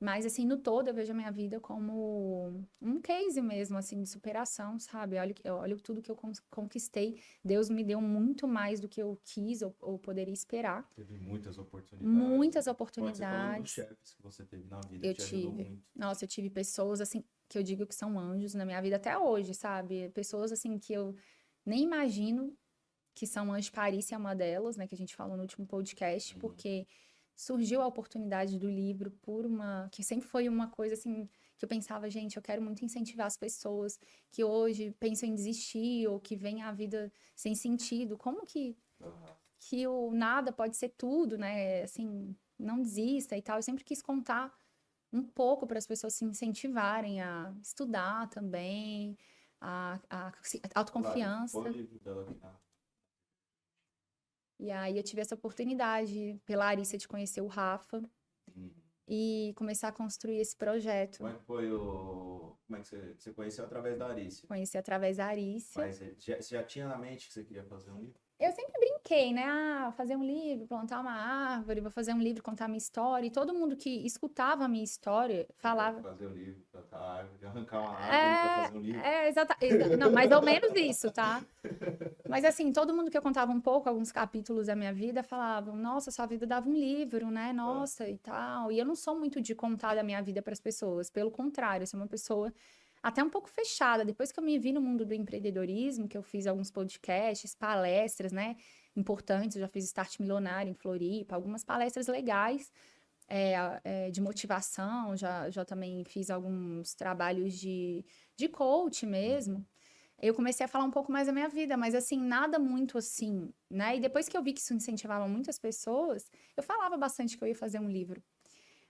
Mas, assim, no todo, eu vejo a minha vida como um case mesmo, assim, de superação, sabe? Olha tudo que eu conquistei. Deus me deu muito mais do que eu quis ou poderia esperar. Teve muitas oportunidades, Muitas né? Pode ser falando dos oportunidades chefes que você teve na vida, que eu te ajudou tive. muito. Nossa, eu tive pessoas, assim, que eu digo que são anjos na minha vida até hoje, sabe? Pessoas, assim, que eu nem imagino que são anjos. Parícia é uma delas, né? Que a gente falou no último podcast, Uhum. porque surgiu a oportunidade do livro por uma... Que sempre foi uma coisa, assim, que eu pensava, gente, eu quero muito incentivar as pessoas que hoje pensam em desistir ou que veem a vida sem sentido. Como Aham. que o nada pode ser tudo, né? Assim, não desista e tal. Eu sempre quis contar um pouco para as pessoas se incentivarem a estudar também, A Lari, põe o autoconfiança. livro dela aqui na. E aí eu tive essa oportunidade, pela Larissa, de conhecer o Rafa Hum. e começar a construir esse projeto. Como é que foi o. Como é que você conheceu através da Arícia? Conheci através da Arícia. Mas você já tinha na mente que você queria fazer um livro? Eu sempre brinquei, né? Ah, fazer um livro, plantar uma árvore, vou fazer um livro, contar minha história. E todo mundo que escutava a minha história Você quer falava. fazer um livro, plantar árvore, arrancar uma árvore para É, fazer um livro? não, mais ou menos isso, tá? Mas assim, todo mundo que eu contava um pouco, alguns capítulos da minha vida, falavam, nossa, sua vida dava um livro, né? Ah, Nossa, e tal. E eu não sou muito de contar da minha vida para as pessoas, pelo contrário, eu sou uma pessoa até um pouco fechada. Depois que eu me vi no mundo do empreendedorismo, que eu fiz alguns podcasts, palestras, né? Importantes, eu já fiz Start Milionário em Floripa, algumas palestras legais de motivação, já também fiz alguns trabalhos de coach uhum. mesmo. Eu comecei a falar um pouco mais da minha vida, mas assim, nada muito assim, né? E depois que eu vi que isso incentivava muitas pessoas, eu falava bastante que eu ia fazer um livro.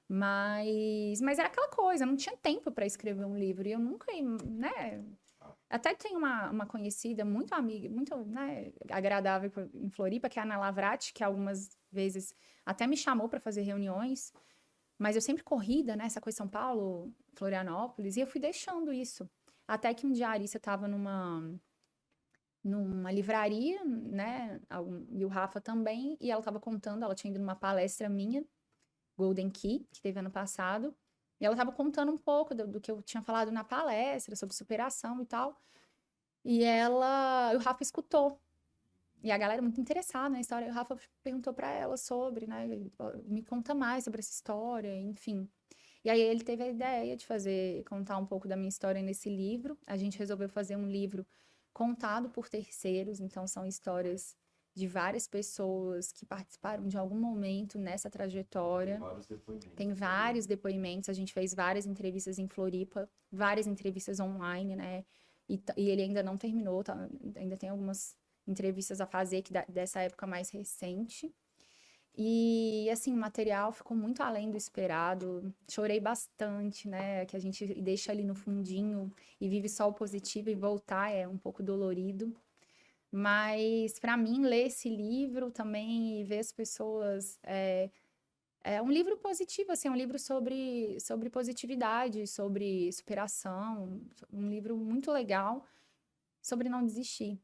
Mas era aquela coisa, eu não tinha tempo para escrever um livro. E eu nunca, né? Ah, Até tem uma conhecida, muito amiga, muito, né, agradável em Floripa, que é a Ana Lavrati, que algumas vezes até me chamou para fazer reuniões. Mas eu sempre corrida, né? Essa coisa de São Paulo, Florianópolis, e eu fui deixando isso. Até que um dia a Arissa estava numa livraria, né? E o Rafa também, e ela estava contando, ela tinha ido numa palestra minha, Golden Key, que teve ano passado, e ela estava contando um pouco do que eu tinha falado na palestra, sobre superação e tal. O Rafa escutou. E a galera muito interessada na história, e o Rafa perguntou para ela sobre, né? Me conta mais sobre essa história, enfim. E aí ele teve a ideia de contar um pouco da minha história nesse livro. A gente resolveu fazer um livro contado por terceiros, então são histórias de várias pessoas que participaram de algum momento nessa tem trajetória. vários depoimentos Tem sobre vários ele. depoimentos, a gente fez várias entrevistas em Floripa, várias entrevistas online, né? E ele ainda não terminou, tá? Ainda tem algumas entrevistas a fazer dessa época mais recente. E assim, o material ficou muito além do esperado. Chorei bastante, né? Que a gente deixa ali no fundinho e vive só o positivo e voltar é um pouco dolorido. Mas para mim ler esse livro também e ver as pessoas é um livro positivo, assim, é um livro sobre positividade, sobre superação, um livro muito legal sobre não desistir,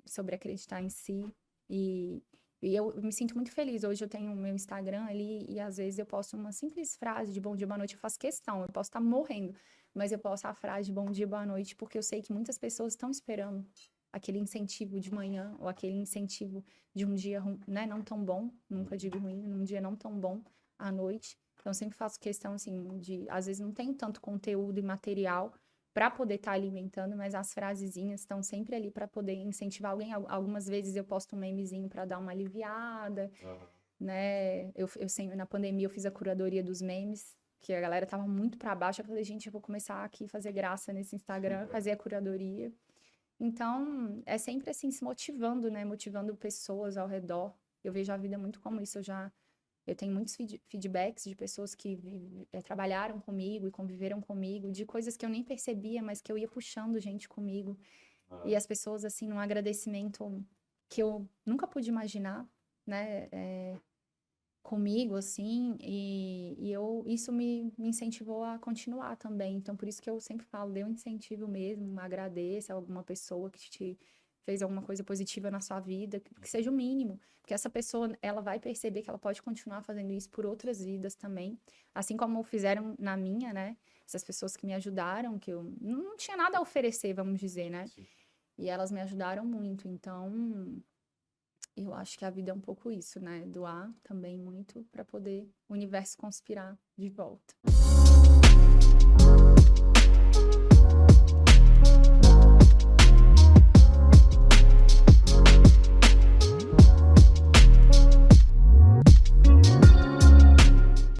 sobre acreditar em si. E, e eu me sinto muito feliz. Hoje eu tenho o meu Instagram ali e às vezes eu posto uma simples frase de bom dia, boa noite. Eu faço questão, eu posso estar morrendo, mas eu posto a frase de bom dia, boa noite, porque eu sei que muitas pessoas estão esperando aquele incentivo de manhã ou aquele incentivo de um dia, né, não tão bom, nunca Uhum. digo ruim, um dia não tão bom à noite. Então, eu sempre faço questão, assim, às vezes não tem tanto conteúdo e material para poder estar alimentando, mas as frasezinhas estão sempre ali para poder incentivar alguém. Algumas vezes eu posto um memezinho para dar uma aliviada, Aham. né? Eu sempre, na pandemia eu fiz a curadoria dos memes, que a galera tava muito para baixo. Eu falei, gente, eu vou começar aqui a fazer graça nesse Instagram, fazer a curadoria. Então, é sempre assim, se motivando, né? Motivando pessoas ao redor. Eu vejo a vida muito como isso. Eu tenho muitos feedbacks de pessoas que trabalharam comigo e conviveram comigo, de coisas que eu nem percebia, mas que eu ia puxando gente comigo. E Ah, as pessoas, assim, num agradecimento que eu nunca pude imaginar, né, comigo, assim, isso me incentivou a continuar também. Então, por isso que eu sempre falo, dê um incentivo mesmo, agradeça a alguma pessoa que te fez alguma coisa positiva na sua vida, que seja o mínimo, porque essa pessoa, ela vai perceber que ela pode continuar fazendo isso por outras vidas também, assim como fizeram na minha, né? Essas pessoas que me ajudaram, que eu não tinha nada a oferecer, vamos dizer, né? Sim. E elas me ajudaram muito, então eu acho que a vida é um pouco isso, né? Doar também muito para poder o universo conspirar de volta.